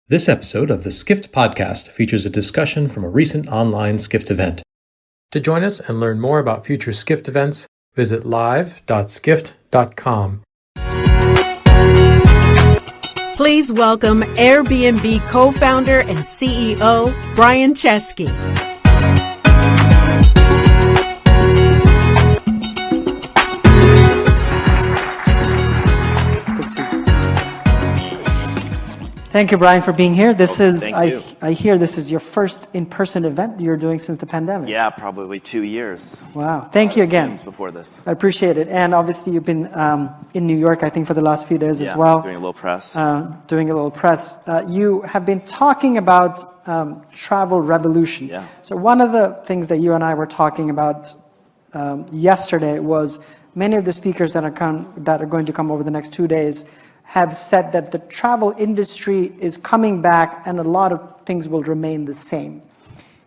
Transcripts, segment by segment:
This episode of the Skift podcast features a discussion from a recent online Skift event. To join us and learn more about future Skift events, visit live.skift.com. Please welcome Airbnb co-founder and CEO Brian Chesky. Thank you, Brian, for being here. I hear this is your first in-person event you're doing since the pandemic. Yeah, probably 2 years. Wow. Thank you again. Before this. I appreciate it. And obviously you've been in New York, I think, for the last few days as well. Doing a little press. You have been talking about travel revolution. Yeah. So one of the things that you and I were talking about yesterday was many of the speakers that are going to come over the next 2 days have said that the travel industry is coming back and a lot of things will remain the same.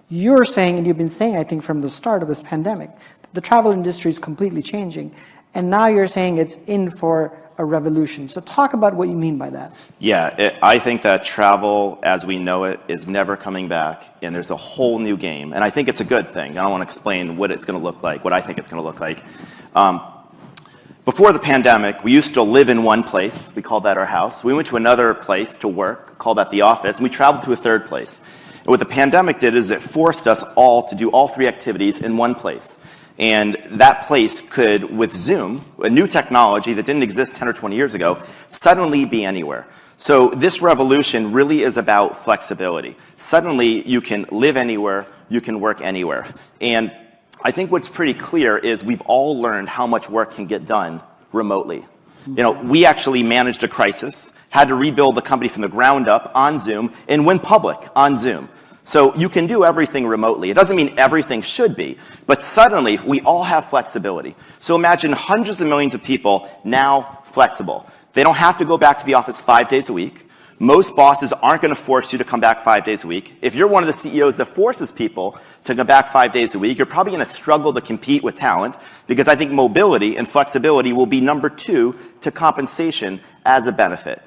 You're saying, and you've been saying, I think, from the start of this pandemic, that the travel industry is completely changing. And now you're saying it's in for a revolution. So talk about what you mean by that. Yeah, I think that travel as we know it is never coming back, and there's a whole new game. And I think it's a good thing. I don't want to explain what it's going to look like, what I think it's going to look like. Before the pandemic, we used to live in one place. We called that our house. We went to another place to work, called that the office, and we traveled to a third place. And what the pandemic did is it forced us all to do all three activities in one place. And that place could, with Zoom, a new technology that didn't exist 10 or 20 years ago, suddenly be anywhere. So this revolution really is about flexibility. Suddenly, you can live anywhere, you can work anywhere. And I think what's pretty clear is we've all learned how much work can get done remotely. You know, we actually managed a crisis, had to rebuild the company from the ground up on Zoom, and went public on Zoom. So you can do everything remotely. It doesn't mean everything should be, but suddenly we all have flexibility. So imagine hundreds of millions of people now flexible. They don't have to go back to the office 5 days a week. Most bosses aren't going to force you to come back 5 days a week. If you're one of the CEOs that forces people to come back 5 days a week, you're probably going to struggle to compete with talent, because I think mobility and flexibility will be number 2 to compensation as a benefit.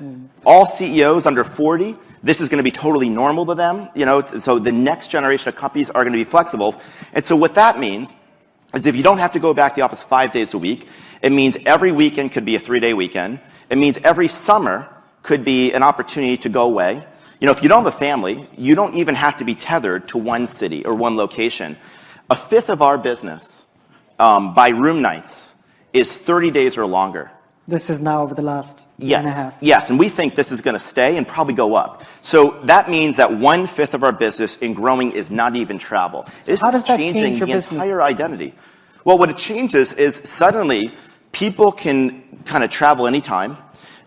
All CEOs under 40, this is going to be totally normal to them. You know, so the next generation of companies are going to be flexible. And so what that means is if you don't have to go back to the office 5 days a week, it means every weekend could be a 3-day weekend. It means every summer could be an opportunity to go away. You know, if you don't have a family, you don't even have to be tethered to one city or one location. A fifth of our business by room nights is 30 days or longer. This is now over the last year and a half. Yes, and we think this is going to stay and probably go up. So that means that 1/5 of our business in growing is not even travel. So how does that change your changing the business? entire identity. Well, what it changes is suddenly people can kind of travel anytime.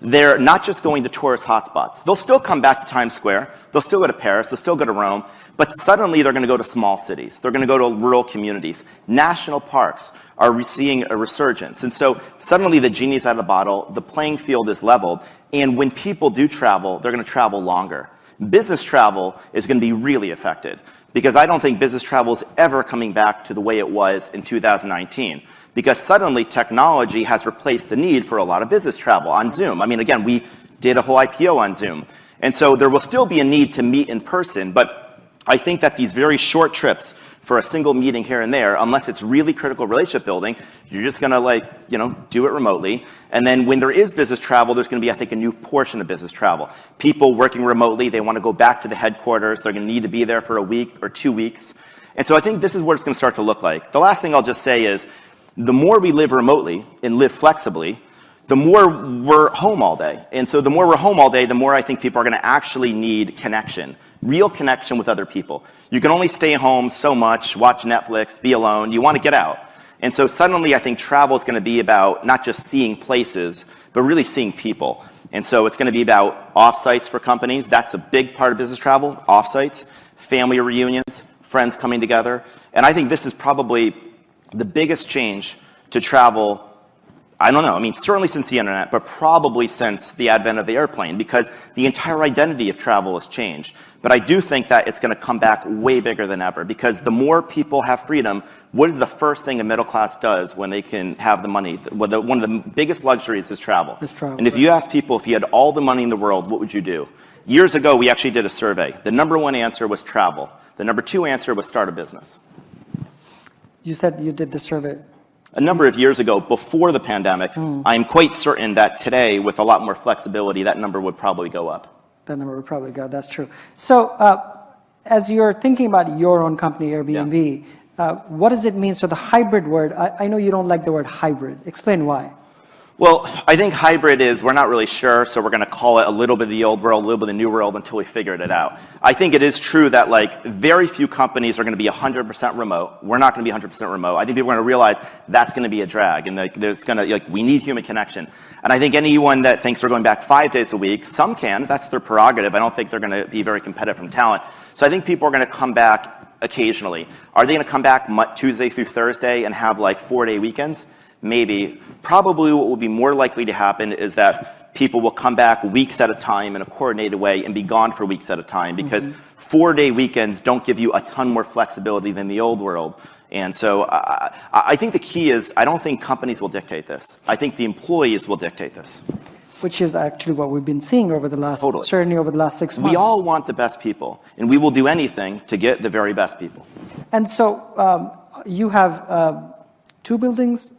They're not just going to tourist hotspots. They'll still come back to Times Square. They'll still go to Paris. They'll still go to Rome. But suddenly, they're going to go to small cities. They're going to go to rural communities. National parks are seeing a resurgence. And so suddenly, the genie's out of the bottle. The playing field is leveled. And when people do travel, they're going to travel longer. Business travel is going to be really affected, because I don't think business travel is ever coming back to the way it was in 2019. Because suddenly technology has replaced the need for a lot of business travel on Zoom. I mean, again, we did a whole IPO on Zoom. And so there will still be a need to meet in person, but I think that these very short trips for a single meeting here and there, unless it's really critical relationship building, you're just gonna do it remotely. And then when there is business travel, there's gonna be, I think, a new portion of business travel. People working remotely, they wanna go back to the headquarters, they're gonna need to be there for a week or 2 weeks. And so I think this is what it's gonna start to look like. The last thing I'll just say is, the more we live remotely and live flexibly, the more we're home all day. And so the more we're home all day, the more I think people are going to actually need connection, real connection with other people. You can only stay home so much, watch Netflix, be alone. You want to get out. And so suddenly I think travel is going to be about not just seeing places, but really seeing people. And so it's going to be about offsites for companies. That's a big part of business travel, offsites, family reunions, friends coming together. And I think this is probably the biggest change to travel I don't know. I mean, certainly since the internet, but probably since the advent of the airplane, because the entire identity of travel has changed. But I do think that it's going to come back way bigger than ever, because the more people have freedom, what is the first thing a middle class does when they can have the money? One of the biggest luxuries is travel. And if you ask people, if you had all the money in the world, what would you do? Years ago, we actually did a survey. The number one answer was travel. The number two answer was start a business. You said you did the survey. A number of years ago, before the pandemic, I'm quite certain that today, with a lot more flexibility, that number would probably go up. That number would probably go, that's true. So as you're thinking about your own company, Airbnb, what does it mean? So the hybrid word, I know you don't like the word hybrid. Explain why. Well, I think hybrid is, we're not really sure, so we're going to call it a little bit of the old world, a little bit of the new world until we figured it out. I think it is true that like very few companies are going to be 100% remote. We're not going to be 100% remote. I think people are going to realize that's going to be a drag, and there's going to, like, we need human connection. And I think anyone that thinks they're going back 5 days a week, some can, that's their prerogative. I don't think they're going to be very competitive from talent. So I think people are going to come back occasionally. Are they going to come back Tuesday through Thursday and have like 4-day weekends? Maybe. Probably what will be more likely to happen is that people will come back weeks at a time in a coordinated way and be gone for weeks at a time, because 4-day weekends don't give you a ton more flexibility than the old world. And so I think the key is, I don't think companies will dictate this. I think the employees will dictate this. Which is actually what we've been seeing over the last, certainly over the last 6 months. We all want the best people, and we will do anything to get the very best people. And so you have 2 buildings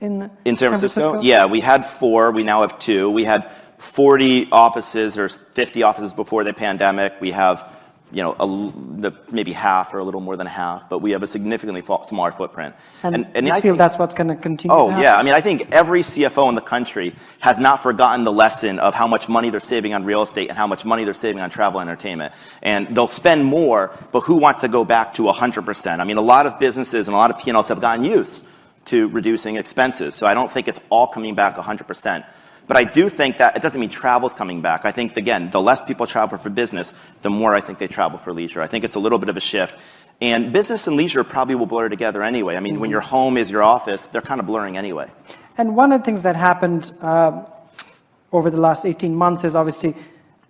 in San Francisco? Yeah, we had 4. We now have 2. We had 40 offices or 50 offices before the pandemic. We have, you know, maybe half or a little more than half, but we have a significantly smaller footprint. And I feel that's what's going to continue to happen. Yeah. I mean, I think every CFO in the country has not forgotten the lesson of how much money they're saving on real estate and how much money they're saving on travel and entertainment. And they'll spend more, but who wants to go back to 100%? I mean, a lot of businesses and a lot of P&Ls have gotten used to reducing expenses. So I don't think it's all coming back 100%. But I do think that it doesn't mean travel's coming back. I think, again, the less people travel for business, the more I think they travel for leisure. I think it's a little bit of a shift. And business and leisure probably will blur together anyway. I mean, when your home is your office, they're kind of blurring anyway. And one of the things that happened over the last 18 months is obviously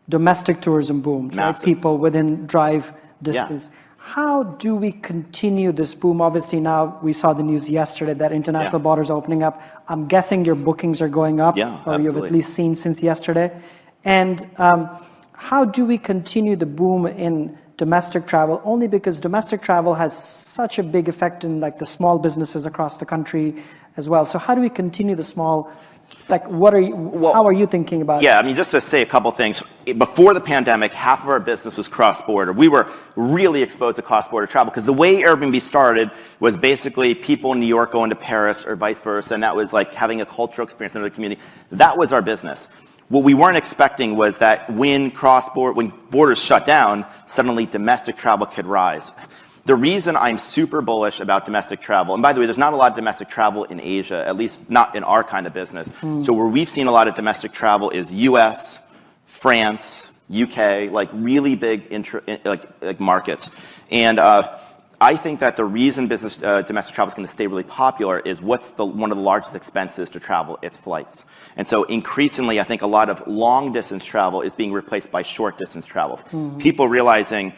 domestic tourism boomed, right? People within drive distance. Yeah. How do we continue this boom? Obviously, now we saw the news yesterday that international borders are opening up. I'm guessing your bookings are going up, or you've at least seen since yesterday. And how do we continue the boom in domestic travel? Only because domestic travel has such a big effect in like the small businesses across the country as well. So how do we continue the small? Like, how are you thinking about it? Yeah, I mean, just to say a couple things. Before the pandemic, half of our business was cross-border. We were really exposed to cross-border travel because the way Airbnb started was basically people in New York going to Paris or vice versa, and that was like having a cultural experience in another community. That was our business. What we weren't expecting was that when borders shut down, suddenly domestic travel could rise. The reason I'm super bullish about domestic travel, and by the way, there's not a lot of domestic travel in Asia, at least not in our kind of business. So where we've seen a lot of domestic travel is US, France, UK, like really big like markets. And I think that the reason domestic travel is going to stay really popular is what's one of the largest expenses to travel? It's flights. And so increasingly, I think a lot of long distance travel is being replaced by short distance travel. People realizing,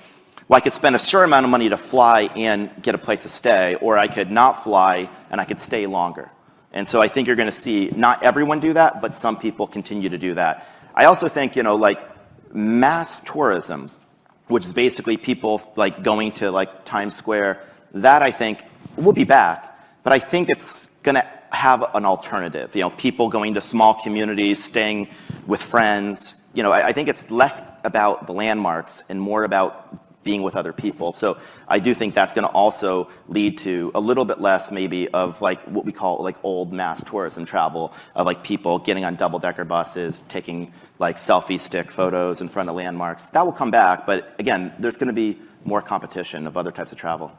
well, I could spend a certain amount of money to fly and get a place to stay, or I could not fly and I could stay longer. And so I think you're going to see not everyone do that, but some people continue to do that. I also think, you know, like mass tourism, which is basically people like going to like Times Square, that I think will be back, but I think it's going to have an alternative. You know, people going to small communities, staying with friends. You know, I think it's less about the landmarks and more about being with other people. So I do think that's going to also lead to a little bit less maybe of like what we call like old mass tourism travel, of like people getting on double-decker buses, taking like selfie stick photos in front of landmarks. That will come back, but again, there's going to be more competition of other types of travel.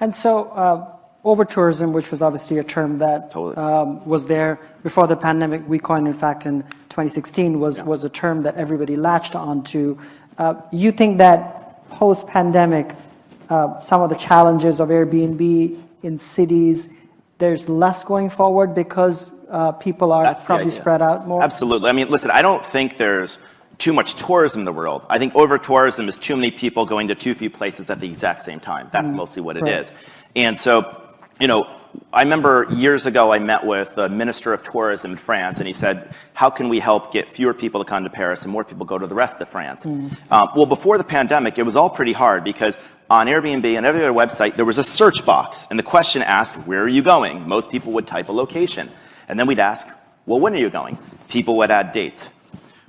And so over-tourism, which was obviously a term that was there before the pandemic, we coined, in fact, in 2016, was a term that everybody latched onto. You think that post-pandemic, some of the challenges of Airbnb in cities, there's less going forward because people are probably spread out more? Absolutely. I mean, listen, I don't think there's too much tourism in the world. I think over-tourism is too many people going to too few places at the exact same time. That's mostly what it is. And so, I remember years ago I met with the Minister of Tourism in France, and he said, how can we help get fewer people to come to Paris and more people go to the rest of France? Well, before the pandemic, it was all pretty hard because on Airbnb and every other website, there was a search box, and the question asked, where are you going? Most people would type a location. And then we'd ask, well, when are you going? People would add dates.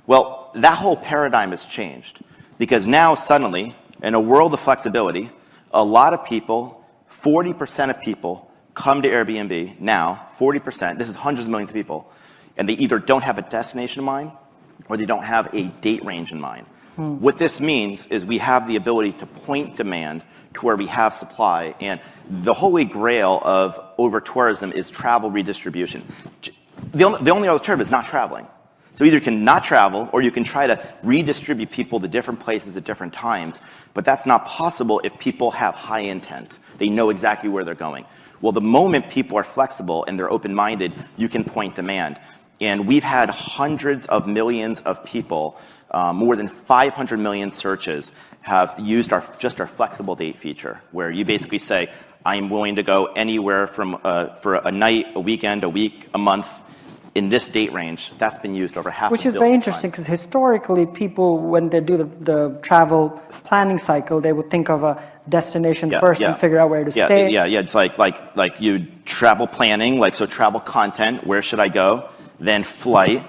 Well, that whole paradigm has changed because now suddenly, in a world of flexibility, a lot of people, 40% of people, come to Airbnb now, 40%, this is hundreds of millions of people, and they either don't have a destination in mind or they don't have a date range in mind. What this means is we have the ability to point demand to where we have supply, and the holy grail of over-tourism is travel redistribution. The only alternative is not traveling. So either you can not travel or you can try to redistribute people to different places at different times, but that's not possible if people have high intent. They know exactly where they're going. Well, the moment people are flexible and they're open-minded, you can point demand. And we've had hundreds of millions of people, more than 500 million searches have used our flexible date feature, where you basically say, I'm willing to go anywhere from for a night, a weekend, a week, a month, in this date range. That's been used over half a billion times. Which is very interesting because historically people, when they do the travel planning cycle, they would think of a destination first and figure out where to stay. Yeah, it's like you travel planning, so travel content, where should I go? Then flight,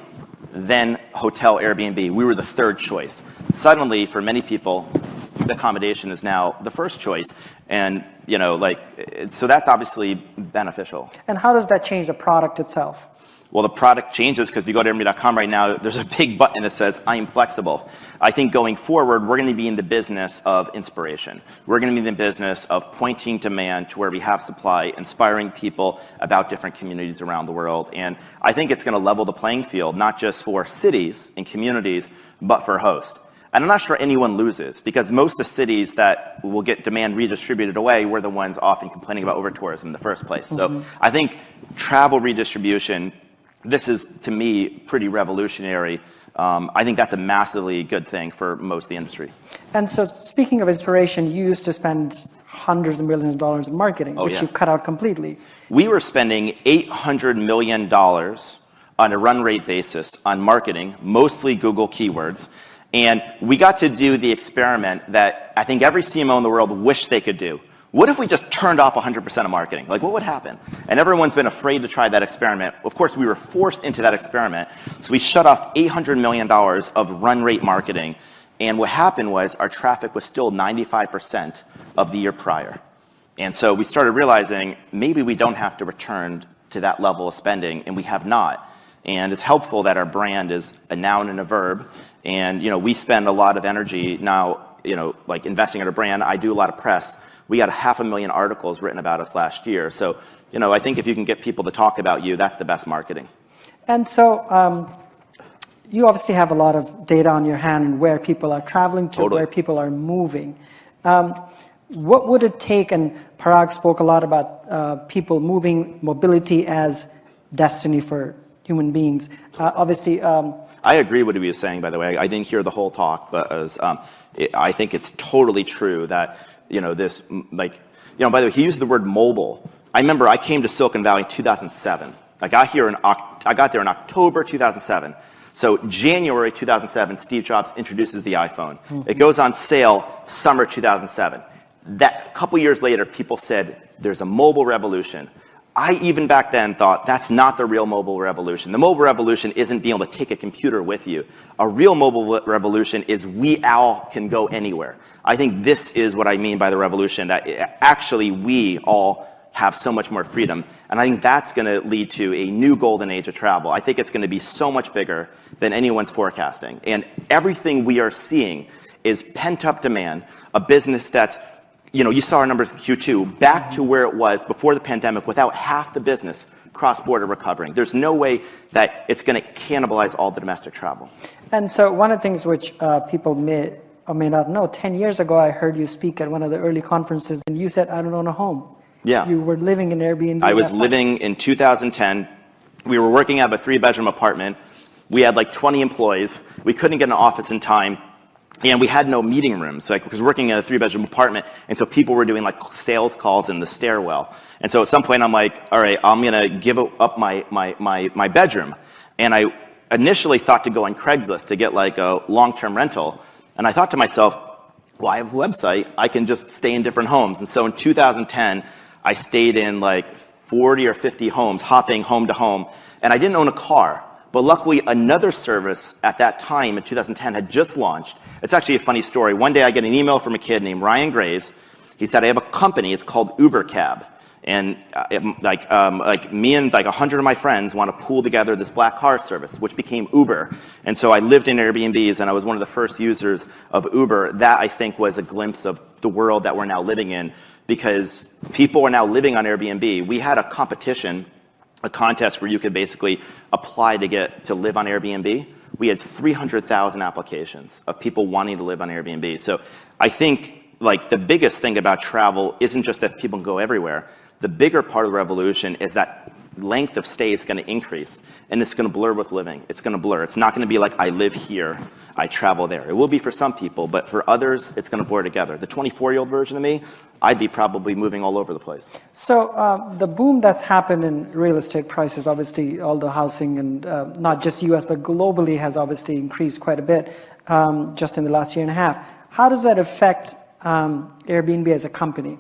then hotel Airbnb. We were the third choice. Suddenly, for many people, the accommodation is now the first choice. And, so that's obviously beneficial. And how does that change the product itself? Well, the product changes because if you go to Airbnb.com right now, there's a big button that says, I am flexible. I think going forward, we're going to be in the business of inspiration. We're going to be in the business of pointing demand to where we have supply, inspiring people about different communities around the world. And I think it's going to level the playing field, not just for cities and communities, but for hosts. And I'm not sure anyone loses because most of the cities that will get demand redistributed away were the ones often complaining about over-tourism in the first place. So I think travel redistribution, this is, to me, pretty revolutionary. I think that's a massively good thing for most of the industry. And so speaking of inspiration, you used to spend hundreds of millions of dollars in marketing, which you cut out completely. We were spending $800 million on a run rate basis on marketing, mostly Google keywords. And we got to do the experiment that I think every CMO in the world wished they could do. What if we just turned off 100% of marketing? What would happen? And everyone's been afraid to try that experiment. Of course, we were forced into that experiment. So we shut off $800 million of run rate marketing. And what happened was our traffic was still 95% of the year prior. And so we started realizing maybe we don't have to return to that level of spending, and we have not. And it's helpful that our brand is a noun and a verb. And we spend a lot of energy now, investing in our brand. I do a lot of press. We got 500,000 articles written about us last year. So, I think if you can get people to talk about you, that's the best marketing. And so you obviously have a lot of data on your hand and where people are traveling to, where people are moving. What would it take, and Parag spoke a lot about people moving, mobility as destiny for human beings. Obviously... I agree with what he was saying, by the way. I didn't hear the whole talk, but I think it's totally true that this, by the way, he used the word mobile. I remember I came to Silicon Valley in 2007. I got there in October 2007. So January 2007, Steve Jobs introduces the iPhone. It goes on sale summer 2007. That a couple years later, people said, there's a mobile revolution. I even back then thought that's not the real mobile revolution. The mobile revolution isn't being able to take a computer with you. A real mobile revolution is we all can go anywhere. I think this is what I mean by the revolution, that actually we all have so much more freedom. And I think that's going to lead to a new golden age of travel. I think it's going to be so much bigger than anyone's forecasting. And everything we are seeing is pent-up demand, a business that's you saw our numbers in Q2, back to where it was before the pandemic without half the business cross-border recovering. There's no way that it's going to cannibalize all the domestic travel. And so one of the things which people may or may not know, 10 years ago I heard you speak at one of the early conferences and you said, I don't own a home. Yeah. You were living in Airbnb. I was living in 2010, We were working out of a 3-bedroom apartment. We had like 20 employees. We couldn't get an office in time. And we had no meeting rooms, like, because working in a 3-bedroom apartment, and so people were doing like sales calls in the stairwell. And so at some point I'm like, all right, I'm gonna give up my bedroom. And I initially thought to go on Craigslist to get like a long-term rental. And I thought to myself, well, I have a website, I can just stay in different homes. And so in 2010, I stayed in like 40 or 50 homes, hopping home to home, and I didn't own a car. But luckily, another service at that time in 2010 had just launched. It's actually a funny story. One day I get an email from a kid named Ryan Graves. He said, I have a company, it's called Uber Cab. And like me and like 100 of my friends want to pool together this black car service, which became Uber. And so I lived in Airbnbs, and I was one of the first users of Uber. That, I think, was a glimpse of the world that we're now living in, because people are now living on Airbnb. We had a competition, a contest where you could basically apply to live on Airbnb. We had 300,000 applications of people wanting to live on Airbnb. So I think like the biggest thing about travel isn't just that people can go everywhere. The bigger part of the revolution is that length of stay is going to increase, and it's going to blur with living. It's going to blur. It's not going to be like I live here, I travel there. It will be for some people, but for others, it's going to blur together. The 24-year-old version of me, I'd be probably moving all over the place. So the boom that's happened in real estate prices, obviously all the housing and not just US, but globally has obviously increased quite a bit just in the last year and a half. How does that affect Airbnb as a company?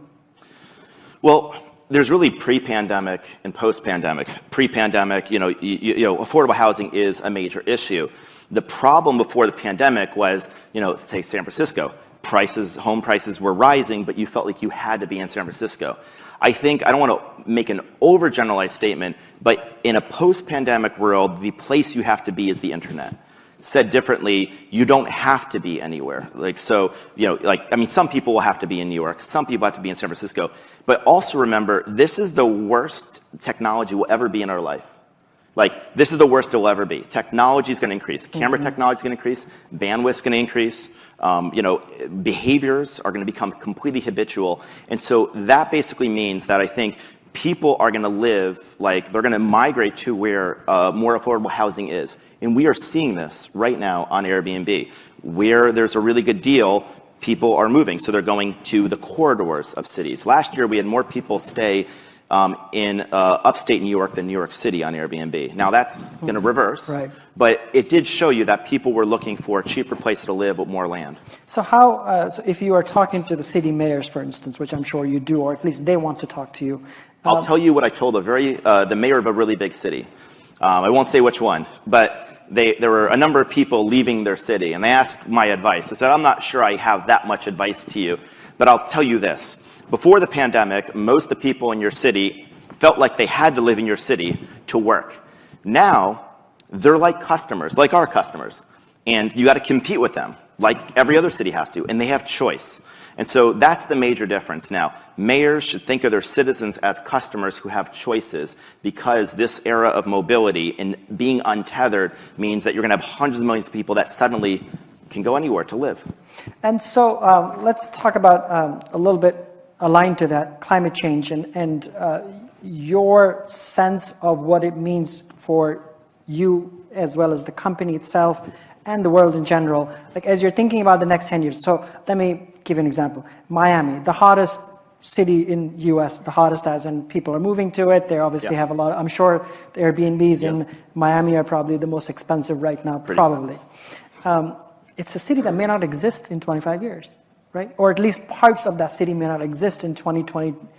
Well, there's really pre-pandemic and post-pandemic. Pre-pandemic, affordable housing is a major issue. The problem before the pandemic was, say San Francisco. Home prices were rising, but you felt like you had to be in San Francisco. I don't want to make an overgeneralized statement, but in a post-pandemic world, the place you have to be is the internet. Said differently, you don't have to be anywhere. Some people will have to be in New York, some people have to be in San Francisco, but also remember, this is the worst technology will ever be in our life. This is the worst it will ever be. Technology is going to increase. Camera technology is going to increase. Bandwidth is going to increase. Behaviors are going to become completely habitual. And so that basically means that I think people are going to live, they're going to migrate to where more affordable housing is. And we are seeing this right now on Airbnb. Where there's a really good deal, people are moving. So they're going to the corridors of cities. Last year, we had more people stay in upstate New York than New York City on Airbnb. Now that's going to reverse, right. But it did show you that people were looking for a cheaper place to live with more land. So so if you are talking to the city mayors, for instance, which I'm sure you do, or at least they want to talk to you. I'll tell you what I told the mayor of a really big city. I won't say which one, but there were a number of people leaving their city, and they asked my advice. I said, I'm not sure I have that much advice to you, but I'll tell you this. Before the pandemic, most of the people in your city felt like they had to live in your city to work. Now, they're like customers, like our customers, and you got to compete with them, like every other city has to, and they have choice. And so that's the major difference now. Mayors should think of their citizens as customers who have choices, because this era of mobility and being untethered means that you're going to have hundreds of millions of people that suddenly can go anywhere to live. And so let's talk about a little bit aligned to that, climate change and your sense of what it means for you as well as the company itself and the world in general, as you're thinking about the next 10 years. So let me give you an example. Miami, the hottest city in US, the hottest as, and people are moving to it. They obviously have a lot, I'm sure the Airbnbs in Miami are probably the most expensive right now, probably. It's a city that may not exist in 25 years. Right? Or at least parts of that city may not exist in 20,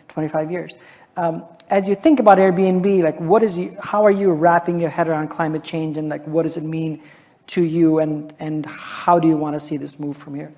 25 years. As you think about Airbnb, how are you wrapping your head around climate change, and what does it mean to you, and how do you want to see this move from here?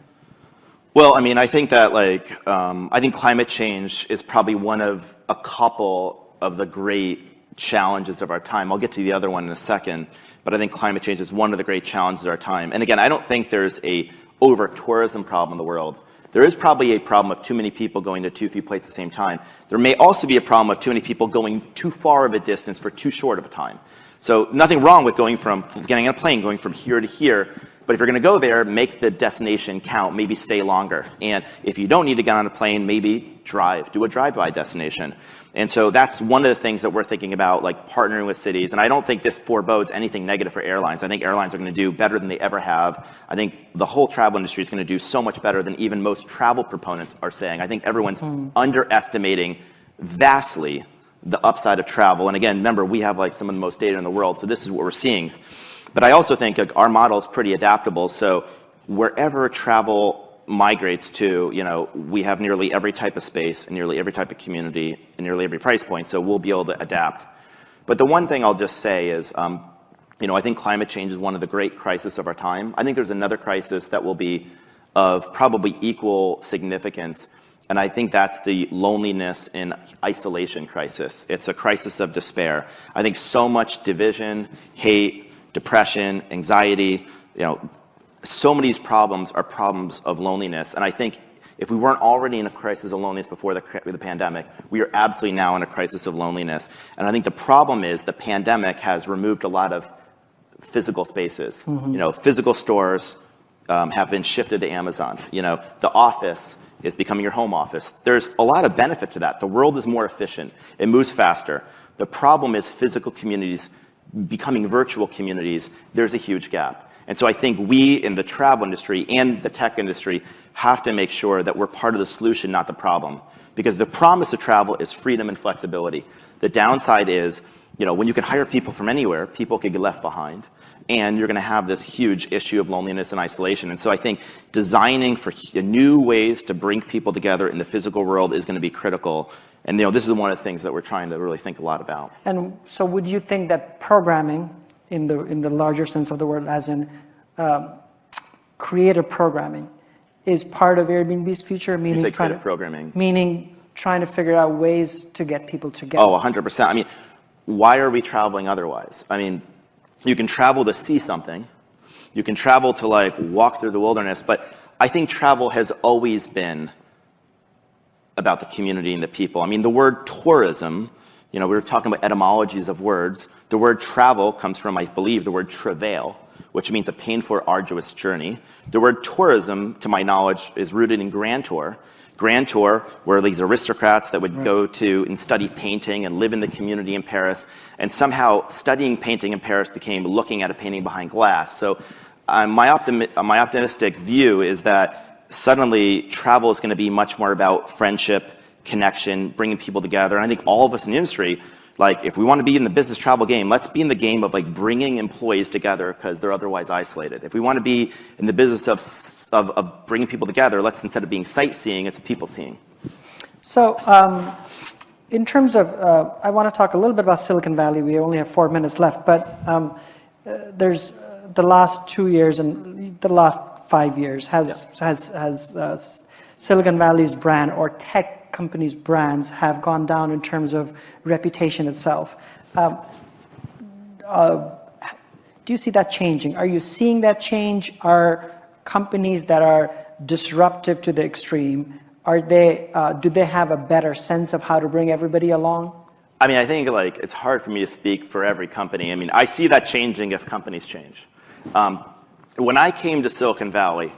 Well, I think that I think climate change is probably one of a couple of the great challenges of our time. I'll get to the other one in a second, but I think climate change is one of the great challenges of our time. And again, I don't think there's a over-tourism problem in the world. There is probably a problem of too many people going to too few places at the same time. There may also be a problem of too many people going too far of a distance for too short of a time. So nothing wrong with getting on a plane, going from here to here, But if you're going to go there, make the destination count, maybe stay longer. And if you don't need to get on a plane, maybe drive, do a drive-by destination. And so that's one of the things that we're thinking about, like partnering with cities. And I don't think this forebodes anything negative for airlines. I think airlines are going to do better than they ever have. I think the whole travel industry is going to do so much better than even most travel proponents are saying. I think everyone's underestimating vastly the upside of travel. And again, remember, we have like some of the most data in the world, so this is what we're seeing. But I also think like, our model is pretty adaptable. So wherever travel migrates to, we have nearly every type of space and nearly every type of community and nearly every price point, so we'll be able to adapt. But the one thing I'll just say is, I think climate change is one of the great crises of our time. I think there's another crisis that will be of probably equal significance, and I think that's the loneliness and isolation crisis. It's a crisis of despair. I think so much division, hate, depression, anxiety, so many of these problems are problems of loneliness. And I think if we weren't already in a crisis of loneliness before the pandemic, we are absolutely now in a crisis of loneliness. And I think the problem is the pandemic has removed a lot of physical spaces. Physical stores have been shifted to Amazon. The office is becoming your home office. There's a lot of benefit to that. The world is more efficient. It moves faster. The problem is physical communities becoming virtual communities. There's a huge gap. And so I think we in the travel industry and the tech industry have to make sure that we're part of the solution, not the problem. Because the promise of travel is freedom and flexibility. The downside is, when you can hire people from anywhere, people could get left behind. And you're going to have this huge issue of loneliness and isolation. And so I think designing for new ways to bring people together in the physical world is going to be critical. And this is one of the things that we're trying to really think a lot about. And so would you think that programming, in the larger sense of the word, as in creative programming, is part of Airbnb's future? Meaning you say creative programming? Meaning trying to figure out ways to get people together. Oh, 100%. I mean, why are we traveling otherwise? I mean, you can travel to see something. You can travel to walk through the wilderness. But I think travel has always been about the community and the people. I mean, the word tourism, we were talking about etymologies of words. The word travel comes from, I believe, the word travail, which means a painful or arduous journey. The word tourism, to my knowledge, is rooted in Grand Tour. Grand Tour were these aristocrats that would go to and study painting and live in the community in Paris. And somehow studying painting in Paris became looking at a painting behind glass. So my optimistic view is that suddenly travel is going to be much more about friendship, connection, bringing people together. And I think all of us in the industry, if we want to be in the business travel game, let's be in the game of bringing employees together because they're otherwise isolated. If we want to be in the business of bringing people together, let's, instead of being sightseeing, it's people seeing. So in terms of, I want to talk a little bit about Silicon Valley. We only have 4 minutes left, but there's the last 2 years and the last 5 years has Silicon Valley's brand or tech companies' brands have gone down in terms of reputation itself. Do you see that changing? Are you seeing that change? Are companies that are disruptive to the extreme, do they have a better sense of how to bring everybody along? I mean, I think it's hard for me to speak for every company. I mean, I see that changing if companies change. When I came to Silicon Valley,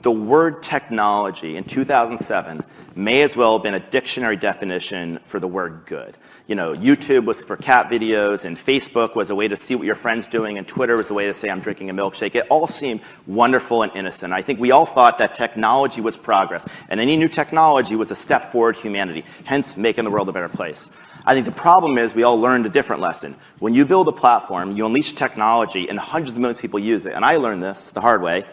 the word technology in 2007 may as well have been a dictionary definition for the word good. YouTube was for cat videos, and Facebook was a way to see what your friend's doing, and Twitter was a way to say I'm drinking a milkshake. It all seemed wonderful and innocent. I think we all thought that technology was progress, and any new technology was a step forward humanity, hence making the world a better place. I think the problem is we all learned a different lesson. When you build a platform, you unleash technology, and hundreds of millions of people use it, and I learned this the hard way.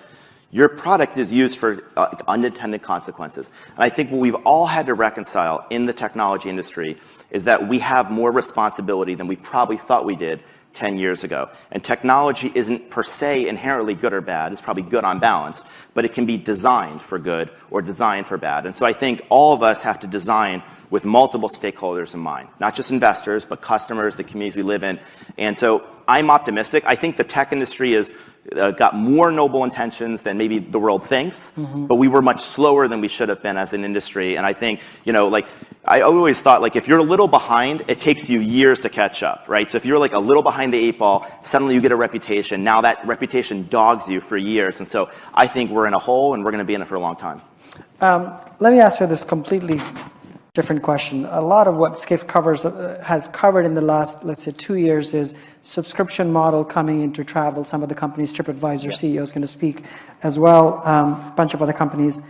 Your product is used for unintended consequences. And I think what we've all had to reconcile in the technology industry is that we have more responsibility than we probably thought we did 10 years ago. And technology isn't per se inherently good or bad. It's probably good on balance, but it can be designed for good or designed for bad. And so I think all of us have to design with multiple stakeholders in mind, not just investors, but customers, the communities we live in. And so I'm optimistic. I think the tech industry is got more noble intentions than maybe the world thinks, but we were much slower than we should have been as an industry. And I think, like, I always thought, like, if you're a little behind, it takes you years to catch up, right? So if you're like a little behind the 8 ball, suddenly you get a reputation. Now that reputation dogs you for years. And so I think we're in a hole, and we're going to be in it for a long time. Let me ask you this completely different question. A lot of what Skift has covered in the last, let's say, 2 years is subscription model coming into travel. Some of the companies, TripAdvisor CEO is going to speak as well, a bunch of other companies.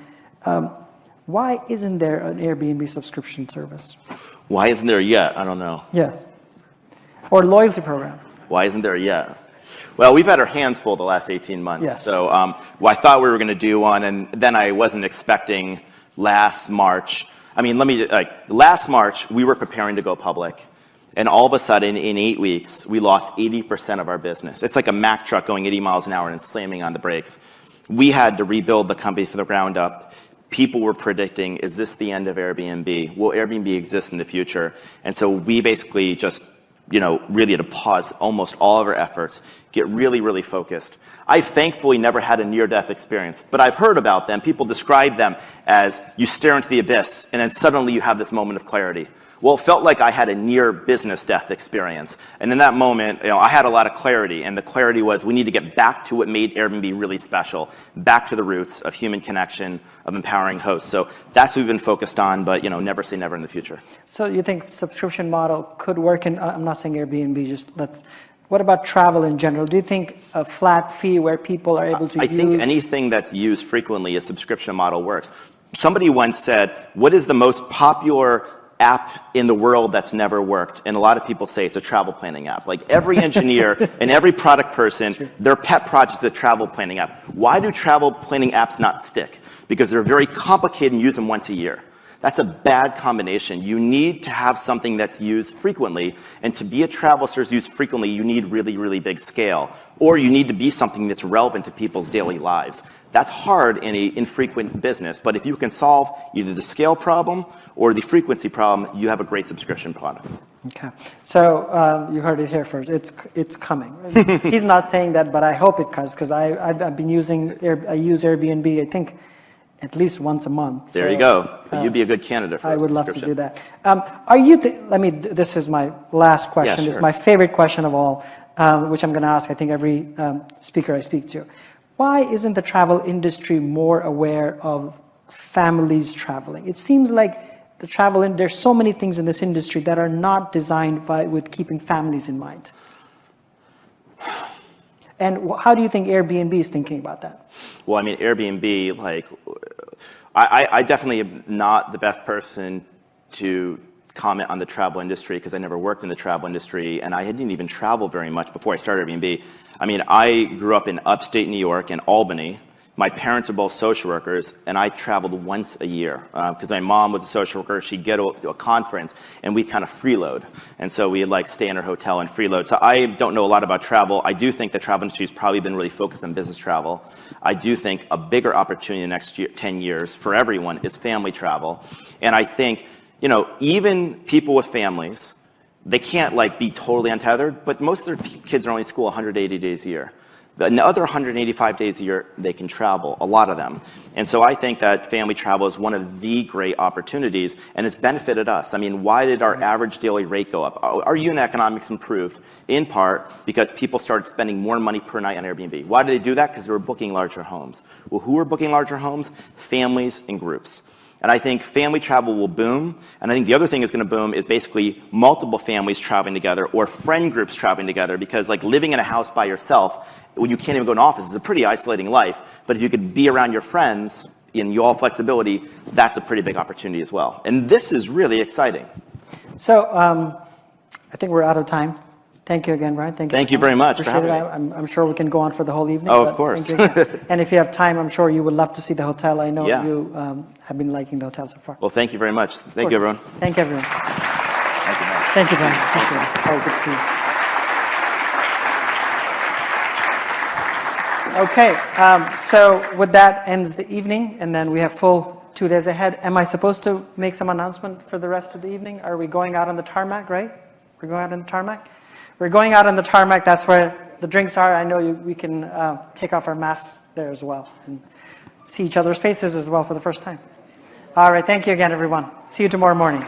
Why isn't there an Airbnb subscription service? Why isn't there yet? I don't know. Yes. Or loyalty program. Why isn't there yet? Well, we've had our hands full the last 18 months. Yes. So I thought we were going to do one, and then I wasn't expecting last March. I mean, last March, we were preparing to go public. And all of a sudden, in 8 weeks, we lost 80% of our business. It's like a Mack truck going 80 miles an hour and slamming on the brakes. We had to rebuild the company from the ground up. People were predicting, is this the end of Airbnb? Will Airbnb exist in the future? And so we basically just, really had to pause almost all of our efforts, get really, really focused. I've thankfully never had a near-death experience, but I've heard about them. People describe them as you stare into the abyss, and then suddenly you have this moment of clarity. Well, it felt like I had a near-business death experience. And in that moment, I had a lot of clarity, and the clarity was we need to get back to what made Airbnb really special, back to the roots of human connection, of empowering hosts. So that's what we've been focused on, but never say never in the future. So you think subscription model could work in, I'm not saying Airbnb, what about travel in general? Do you think a flat fee where people are able to use? I think anything that's used frequently, a subscription model works. Somebody once said, what is the most popular app in the world that's never worked? And a lot of people say it's a travel planning app. Like every engineer and every product person, their pet project is a travel planning app. Why do travel planning apps not stick? Because they're very complicated and use them once a year. That's a bad combination. You need to have something that's used frequently, and to be a travel service used frequently, you need really, really big scale. Or you need to be something that's relevant to people's daily lives. That's hard in an infrequent business, but if you can solve either the scale problem or the frequency problem, you have a great subscription product. Okay, so you heard it here first. It's coming. He's not saying that, but I hope it does, because I've been using I use Airbnb, I think, at least once a month. There you go. You'd be a good candidate for I would love to do that. This is my last question. Yeah, This is sure. my favorite question of all, which I'm going to ask, I think, every speaker I speak to. Why isn't the travel industry more aware of families traveling? It seems like there's so many things in this industry that are not designed with keeping families in mind. And how do you think Airbnb is thinking about that? Well, I mean, Airbnb, I definitely am not the best person to comment on the travel industry because I never worked in the travel industry, and I didn't even travel very much before I started Airbnb. I mean, I grew up in upstate New York in Albany. My parents are both social workers, and I traveled once a year because my mom was a social worker. She'd get to a conference, and we'd kind of freeload. And so we'd stay in her hotel and freeload. So I don't know a lot about travel. I do think the travel industry has probably been really focused on business travel. I do think a bigger opportunity in the next 10 years for everyone is family travel. And I think, even people with families, they can't be totally untethered, but most of their kids are only in school 180 days a year. The other 185 days a year, they can travel, a lot of them. And so I think that family travel is one of the great opportunities, and it's benefited us. I mean, why did our average daily rate go up? Our unit economics improved, in part because people started spending more money per night on Airbnb. Why did they do that? Because they were booking larger homes. Well, who are booking larger homes? Families and groups. And I think family travel will boom. And I think the other thing is going to boom is basically multiple families traveling together or friend groups traveling together, because living in a house by yourself, when you can't even go to an office, is a pretty isolating life. But if you could be around your friends and you all flexibility, that's a pretty big opportunity as well. And this is really exciting. So I think we're out of time. Thank you again, Brian. Thank you very much for having me. I'm sure we can go on for the whole evening. Oh, of course. And if you have time, I'm sure you would love to see the hotel. I know you have been liking the hotel so far. Well, thank you very much. Thank you, everyone. Thank you, everyone. Thank you, Brian. Thank you, Brian. Appreciate it. Oh, good to see you. Okay, so with that ends the evening, and then we have full 2 days ahead. Am I supposed to make some announcement for the rest of the evening? Are we going out on the tarmac, right? We're going out on the tarmac? We're going out on the tarmac. That's where the drinks are. I know we can take off our masks there as well and see each other's faces as well for the first time. All right. Thank you again, everyone. See you tomorrow morning.